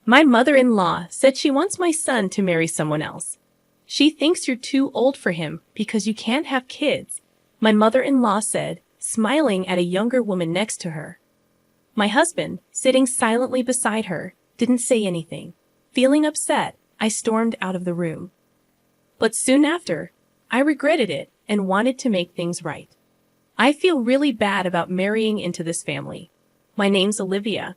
My mother-in-law said she wants my son to marry someone else. She thinks you're too old for him because you can't have kids, my mother-in-law said, smiling at a younger woman next to her. My husband, sitting silently beside her, didn't say anything. Feeling upset, I stormed out of the room. But soon after, I regretted it and wanted to make things right. I feel really bad about marrying into this family. My name's Olivia,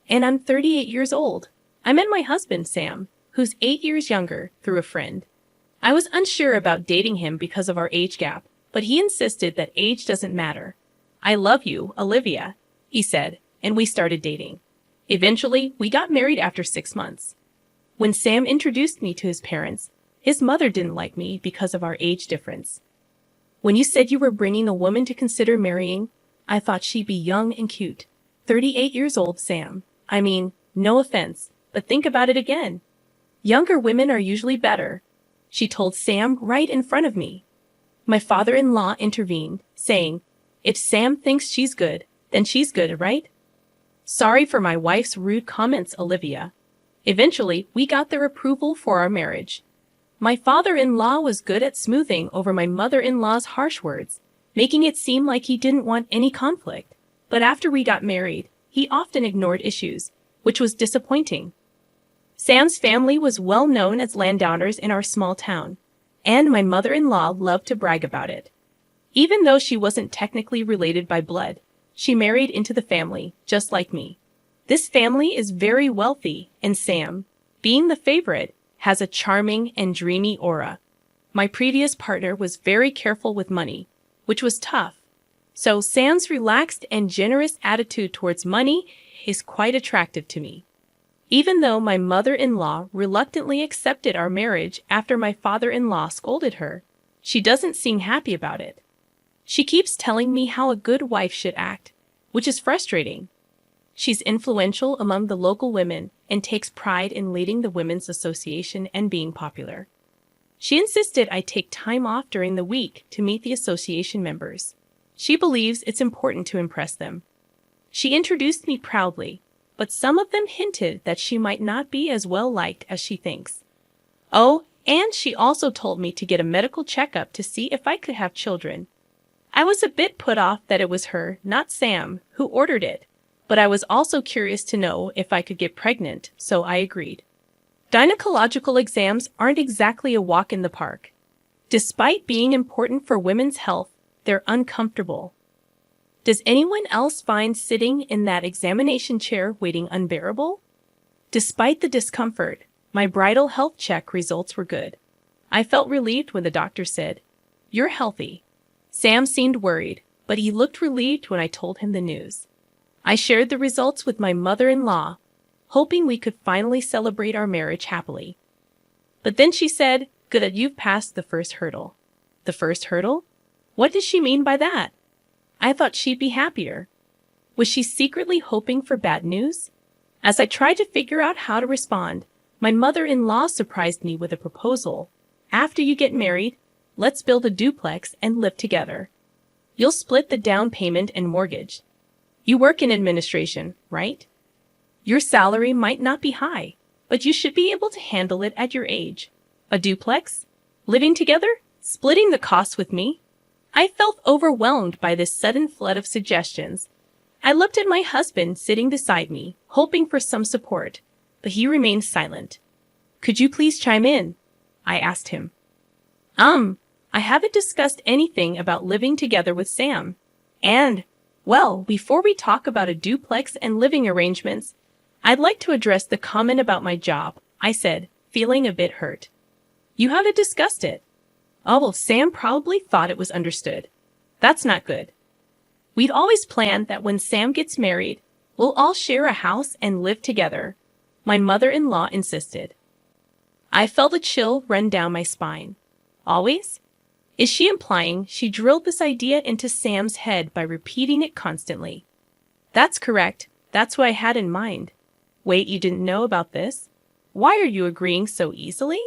and I'm 38 years old. I met my husband, Sam, who's 8 years younger, through a friend. I was unsure about dating him because of our age gap, but he insisted that age doesn't matter. I love you, Olivia, he said, and we started dating. Eventually, we got married after 6 months. When Sam introduced me to his parents, his mother didn't like me because of our age difference. When you said you were bringing a woman to consider marrying, I thought she'd be young and cute. 38 years old, Sam. I mean, no offense, but think about it again. Younger women are usually better, she told Sam right in front of me. My father-in-law intervened, saying, if Sam thinks she's good, then she's good, right? Sorry for my wife's rude comments, Olivia. Eventually, we got their approval for our marriage. My father-in-law was good at smoothing over my mother-in-law's harsh words, making it seem like he didn't want any conflict. But after we got married, he often ignored issues, which was disappointing. Sam's family was well known as landowners in our small town, and my mother-in-law loved to brag about it. Even though she wasn't technically related by blood, she married into the family, just like me. This family is very wealthy, and Sam, being the favorite, has a charming and dreamy aura. My previous partner was very careful with money, which was tough. So Sam's relaxed and generous attitude towards money is quite attractive to me. Even though my mother-in-law reluctantly accepted our marriage after my father-in-law scolded her, she doesn't seem happy about it. She keeps telling me how a good wife should act, which is frustrating. She's influential among the local women and takes pride in leading the Women's Association and being popular. She insisted I take time off during the week to meet the association members. She believes it's important to impress them. She introduced me proudly, but some of them hinted that she might not be as well liked as she thinks. Oh, and she also told me to get a medical checkup to see if I could have children. I was a bit put off that it was her, not Sam, who ordered it, but I was also curious to know if I could get pregnant, so I agreed. Gynecological exams aren't exactly a walk in the park. Despite being important for women's health, they're uncomfortable. Does anyone else find sitting in that examination chair waiting unbearable? Despite the discomfort, my bridal health check results were good. I felt relieved when the doctor said, "You're healthy." Sam seemed worried, but he looked relieved when I told him the news. I shared the results with my mother-in-law, hoping we could finally celebrate our marriage happily. But then she said, "Good that you've passed the first hurdle." The first hurdle? What did she mean by that? I thought she'd be happier. Was she secretly hoping for bad news? As I tried to figure out how to respond, my mother-in-law surprised me with a proposal. After you get married, let's build a duplex and live together. You'll split the down payment and mortgage. You work in administration, right? Your salary might not be high, but you should be able to handle it at your age. A duplex? Living together? Splitting the costs with me? I felt overwhelmed by this sudden flood of suggestions. I looked at my husband sitting beside me, hoping for some support, but he remained silent. "Could you please chime in?" I asked him. I haven't discussed anything about living together with Sam. And, well, before we talk about a duplex and living arrangements, I'd like to address the comment about my job, I said, feeling a bit hurt. You haven't discussed it. Oh, well, Sam probably thought it was understood. That's not good. We'd always planned that when Sam gets married, we'll all share a house and live together, my mother-in-law insisted. I felt a chill run down my spine. Always? Is she implying she drilled this idea into Sam's head by repeating it constantly? That's correct. That's what I had in mind. Wait, you didn't know about this? Why are you agreeing so easily?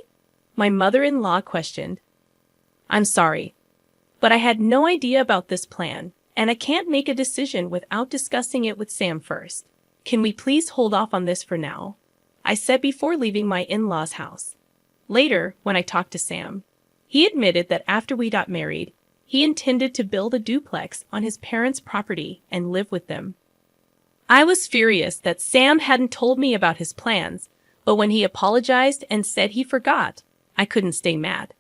My mother-in-law questioned. I'm sorry, but I had no idea about this plan, and I can't make a decision without discussing it with Sam first. Can we please hold off on this for now? I said before leaving my in-laws' house. Later, when I talked to Sam, he admitted that after we got married, he intended to build a duplex on his parents' property and live with them. I was furious that Sam hadn't told me about his plans, but when he apologized and said he forgot, I couldn't stay mad.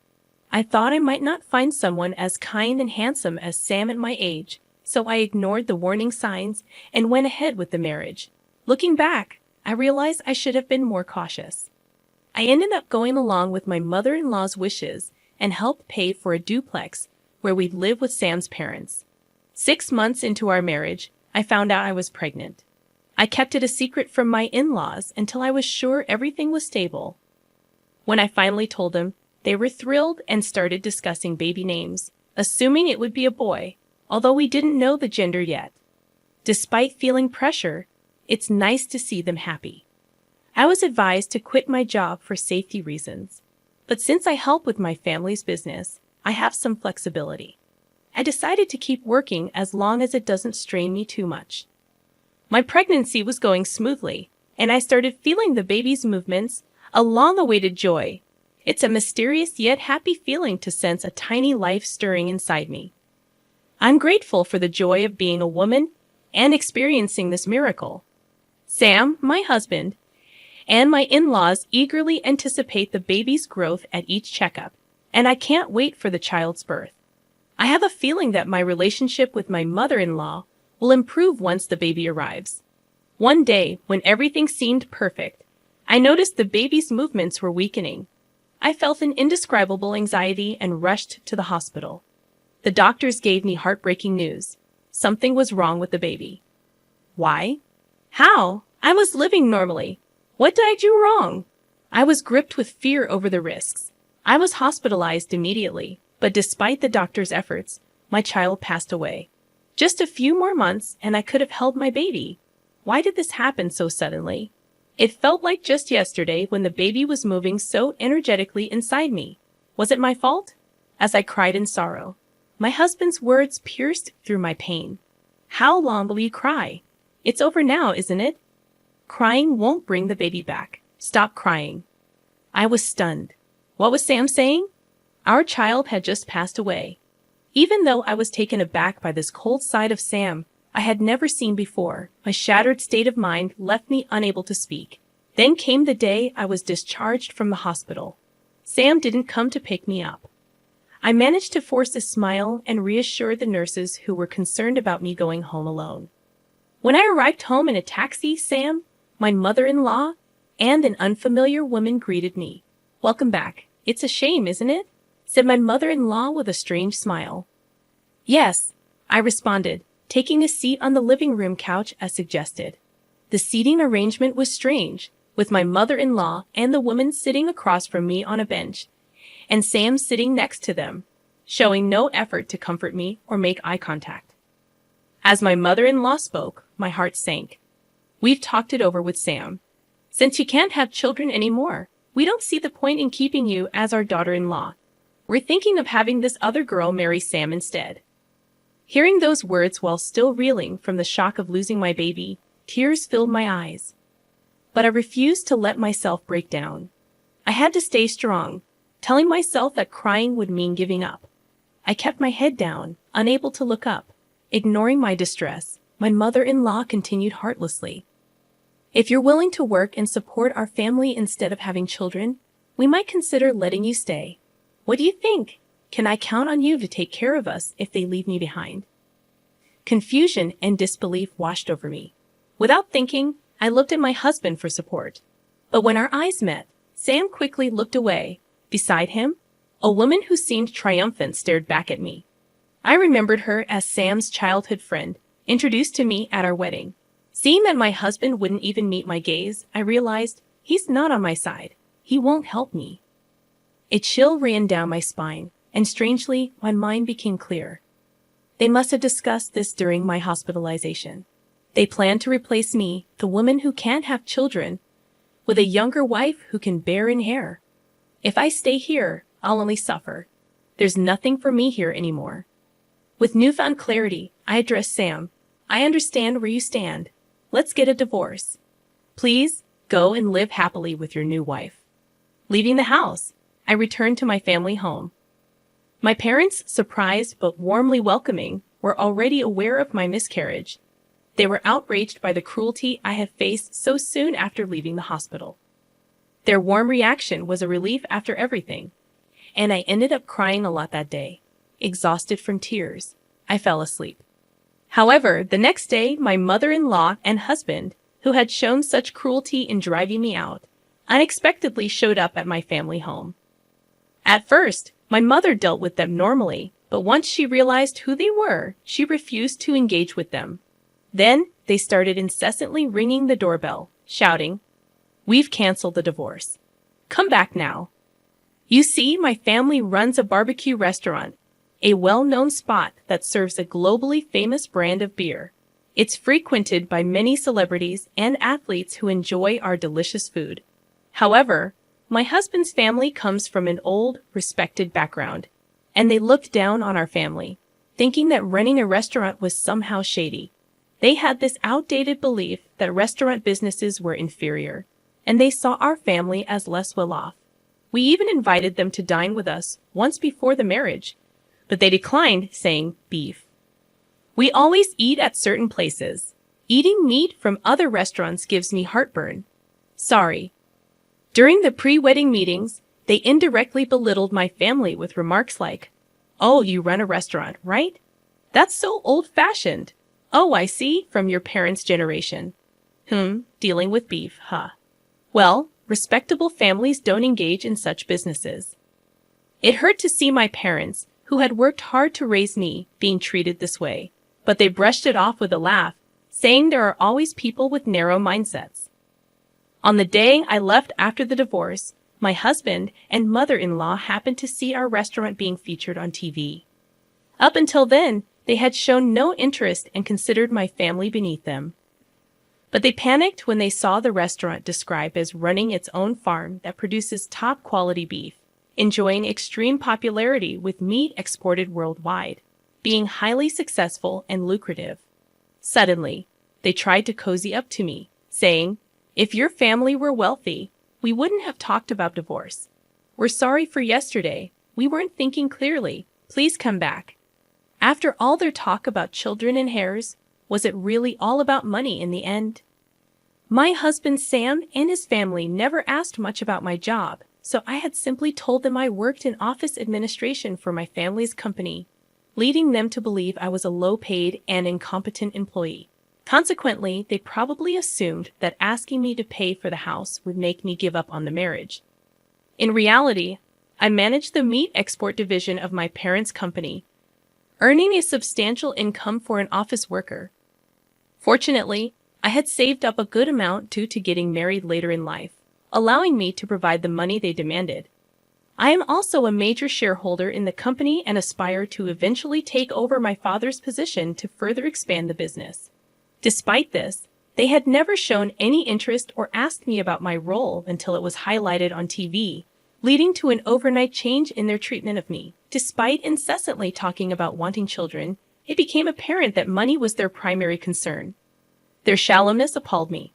I thought I might not find someone as kind and handsome as Sam at my age, so I ignored the warning signs and went ahead with the marriage. Looking back, I realized I should have been more cautious. I ended up going along with my mother-in-law's wishes and helped pay for a duplex where we'd live with Sam's parents. 6 months into our marriage, I found out I was pregnant. I kept it a secret from my in-laws until I was sure everything was stable. When I finally told them, they were thrilled and started discussing baby names, assuming it would be a boy, although we didn't know the gender yet. Despite feeling pressure, it's nice to see them happy. I was advised to quit my job for safety reasons, but since I help with my family's business, I have some flexibility. I decided to keep working as long as it doesn't strain me too much. My pregnancy was going smoothly, and I started feeling the baby's movements, a long-awaited joy. It's a mysterious yet happy feeling to sense a tiny life stirring inside me. I'm grateful for the joy of being a woman and experiencing this miracle. Sam, my husband, and my in-laws eagerly anticipate the baby's growth at each checkup, and I can't wait for the child's birth. I have a feeling that my relationship with my mother-in-law will improve once the baby arrives. One day, when everything seemed perfect, I noticed the baby's movements were weakening. I felt an indescribable anxiety and rushed to the hospital. The doctors gave me heartbreaking news. Something was wrong with the baby. Why? How? I was living normally. What did I do wrong? I was gripped with fear over the risks. I was hospitalized immediately, but despite the doctor's efforts, my child passed away. Just a few more months and I could have held my baby. Why did this happen so suddenly? It felt like just yesterday when the baby was moving so energetically inside me. Was it my fault? As I cried in sorrow, my husband's words pierced through my pain. How long will you cry? It's over now, isn't it? Crying won't bring the baby back. Stop crying. I was stunned. What was Sam saying? Our child had just passed away. Even though I was taken aback by this cold side of Sam I had never seen before, my shattered state of mind left me unable to speak. Then came the day I was discharged from the hospital. Sam didn't come to pick me up. I managed to force a smile and reassure the nurses who were concerned about me going home alone. When I arrived home in a taxi, Sam, my mother-in-law, and an unfamiliar woman greeted me. "Welcome back. It's a shame, isn't it?" said my mother-in-law with a strange smile. "Yes," I responded, taking a seat on the living room couch as suggested. The seating arrangement was strange, with my mother-in-law and the woman sitting across from me on a bench, and Sam sitting next to them, showing no effort to comfort me or make eye contact. As my mother-in-law spoke, my heart sank. "We've talked it over with Sam. Since you can't have children anymore, we don't see the point in keeping you as our daughter-in-law. We're thinking of having this other girl marry Sam instead." Hearing those words while still reeling from the shock of losing my baby, tears filled my eyes. But I refused to let myself break down. I had to stay strong, telling myself that crying would mean giving up. I kept my head down, unable to look up. Ignoring my distress, my mother-in-law continued heartlessly. "If you're willing to work and support our family instead of having children, we might consider letting you stay. What do you think? Can I count on you to take care of us if they leave me behind?" Confusion and disbelief washed over me. Without thinking, I looked at my husband for support. But when our eyes met, Sam quickly looked away. Beside him, a woman who seemed triumphant stared back at me. I remembered her as Sam's childhood friend, introduced to me at our wedding. Seeing that my husband wouldn't even meet my gaze, I realized he's not on my side. He won't help me. A chill ran down my spine, and strangely, my mind became clear. They must have discussed this during my hospitalization. They planned to replace me, the woman who can't have children, with a younger wife who can bear an heir. If I stay here, I'll only suffer. There's nothing for me here anymore. With newfound clarity, I addressed Sam. "I understand where you stand. Let's get a divorce. Please, Go and live happily with your new wife. Leaving the house, I returned to my family home. My parents, surprised but warmly welcoming, were already aware of my miscarriage. They were outraged by the cruelty I had faced so soon after leaving the hospital. Their warm reaction was a relief after everything, and I ended up crying a lot that day. Exhausted from tears, I fell asleep. However, the next day, my mother-in-law and husband, who had shown such cruelty in driving me out, unexpectedly showed up at my family home. At first, my mother dealt with them normally, but once she realized who they were, she refused to engage with them. Then, they started incessantly ringing the doorbell, shouting, "We've canceled the divorce. Come back now." You see, my family runs a barbecue restaurant, a well-known spot that serves a globally famous brand of beer. It's frequented by many celebrities and athletes who enjoy our delicious food. However, my husband's family comes from an old, respected background, and they looked down on our family, thinking that running a restaurant was somehow shady. They had this outdated belief that restaurant businesses were inferior, and they saw our family as less well-off. We even invited them to dine with us once before the marriage, but they declined, saying beef. We always eat at certain places. Eating meat from other restaurants gives me heartburn. Sorry. During the pre-wedding meetings, they indirectly belittled my family with remarks like, "Oh, you run a restaurant, right? That's so old-fashioned. Oh, I see, from your parents' generation. Dealing with beef, huh? Well, respectable families don't engage in such businesses." It hurt to see my parents, who had worked hard to raise me, being treated this way, but they brushed it off with a laugh, saying there are always people with narrow mindsets. On the day I left after the divorce, my husband and mother-in-law happened to see our restaurant being featured on TV. Up until then, they had shown no interest and considered my family beneath them. But they panicked when they saw the restaurant described as running its own farm that produces top-quality beef, enjoying extreme popularity with meat exported worldwide, being highly successful and lucrative. Suddenly, they tried to cozy up to me, saying, "If your family were wealthy, we wouldn't have talked about divorce. We're sorry for yesterday. We weren't thinking clearly. Please come back." After all their talk about children and heirs, was it really all about money in the end? My husband Sam and his family never asked much about my job, so I had simply told them I worked in office administration for my family's company, leading them to believe I was a low-paid and incompetent employee. Consequently, they probably assumed that asking me to pay for the house would make me give up on the marriage. In reality, I managed the meat export division of my parents' company, earning a substantial income for an office worker. Fortunately, I had saved up a good amount due to getting married later in life, allowing me to provide the money they demanded. I am also a major shareholder in the company and aspire to eventually take over my father's position to further expand the business. Despite this, they had never shown any interest or asked me about my role until it was highlighted on TV, leading to an overnight change in their treatment of me. Despite incessantly talking about wanting children, it became apparent that money was their primary concern. Their shallowness appalled me.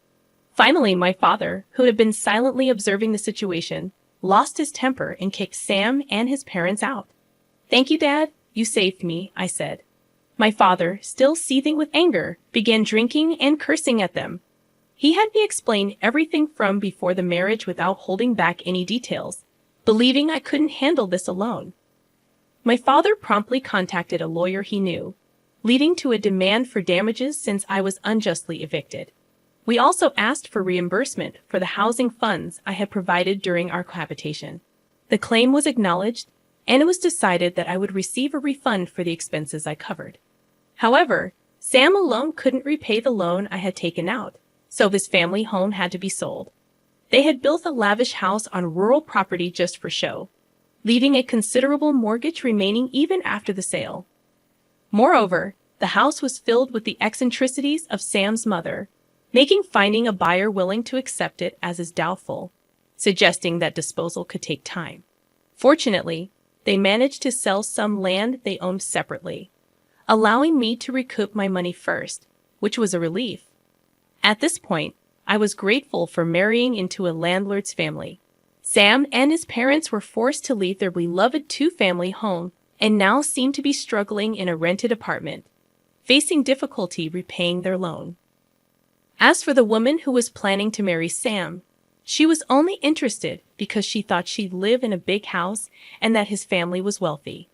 Finally, my father, who had been silently observing the situation, lost his temper and kicked Sam and his parents out. "Thank you, Dad. You saved me," I said. My father, still seething with anger, began drinking and cursing at them. He had me explain everything from before the marriage without holding back any details, believing I couldn't handle this alone. My father promptly contacted a lawyer he knew, leading to a demand for damages since I was unjustly evicted. We also asked for reimbursement for the housing funds I had provided during our cohabitation. The claim was acknowledged, and it was decided that I would receive a refund for the expenses I covered. However, Sam alone couldn't repay the loan I had taken out, so his family home had to be sold. They had built a lavish house on rural property just for show, leaving a considerable mortgage remaining even after the sale. Moreover, the house was filled with the eccentricities of Sam's mother, making finding a buyer willing to accept it as doubtful, suggesting that disposal could take time. Fortunately, they managed to sell some land they owned separately, allowing me to recoup my money first, which was a relief. At this point, I was grateful for marrying into a landlord's family. Sam and his parents were forced to leave their beloved two-family home and now seem to be struggling in a rented apartment, facing difficulty repaying their loan. As for the woman who was planning to marry Sam, she was only interested because she thought she'd live in a big house and that his family was wealthy.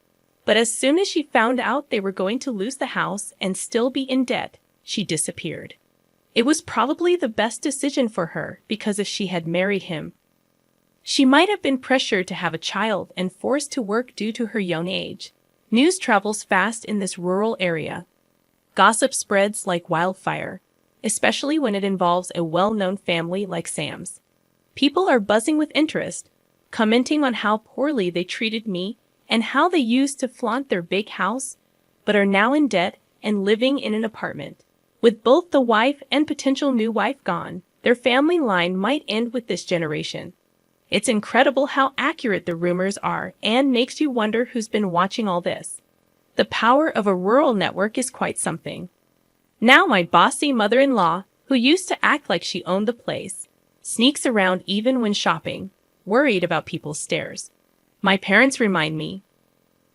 But as soon as she found out they were going to lose the house and still be in debt, she disappeared. It was probably the best decision for her because if she had married him, she might have been pressured to have a child and forced to work due to her young age. News travels fast in this rural area. Gossip spreads like wildfire, especially when it involves a well-known family like Sam's. People are buzzing with interest, commenting on how poorly they treated me and how they used to flaunt their big house, but are now in debt and living in an apartment. With both the wife and potential new wife gone, their family line might end with this generation. It's incredible how accurate the rumors are and makes you wonder who's been watching all this. The power of a rural network is quite something. Now my bossy mother-in-law, who used to act like she owned the place, sneaks around even when shopping, worried about people's stares. My parents remind me,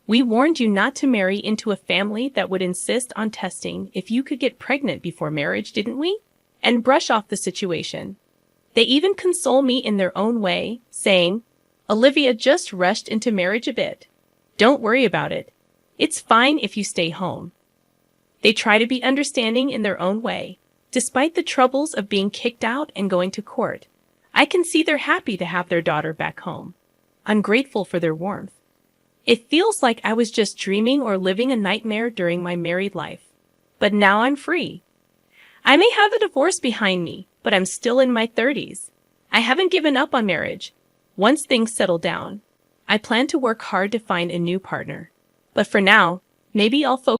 "We warned you not to marry into a family that would insist on testing if you could get pregnant before marriage, didn't we?" And brush off the situation. They even console me in their own way, saying, "Olivia just rushed into marriage a bit. Don't worry about it. It's fine if you stay home." They try to be understanding in their own way, despite the troubles of being kicked out and going to court. I can see they're happy to have their daughter back home. I'm grateful for their warmth. It feels like I was just dreaming or living a nightmare during my married life. But now I'm free. I may have a divorce behind me, but I'm still in my 30s. I haven't given up on marriage. Once things settle down, I plan to work hard to find a new partner. But for now, maybe I'll focus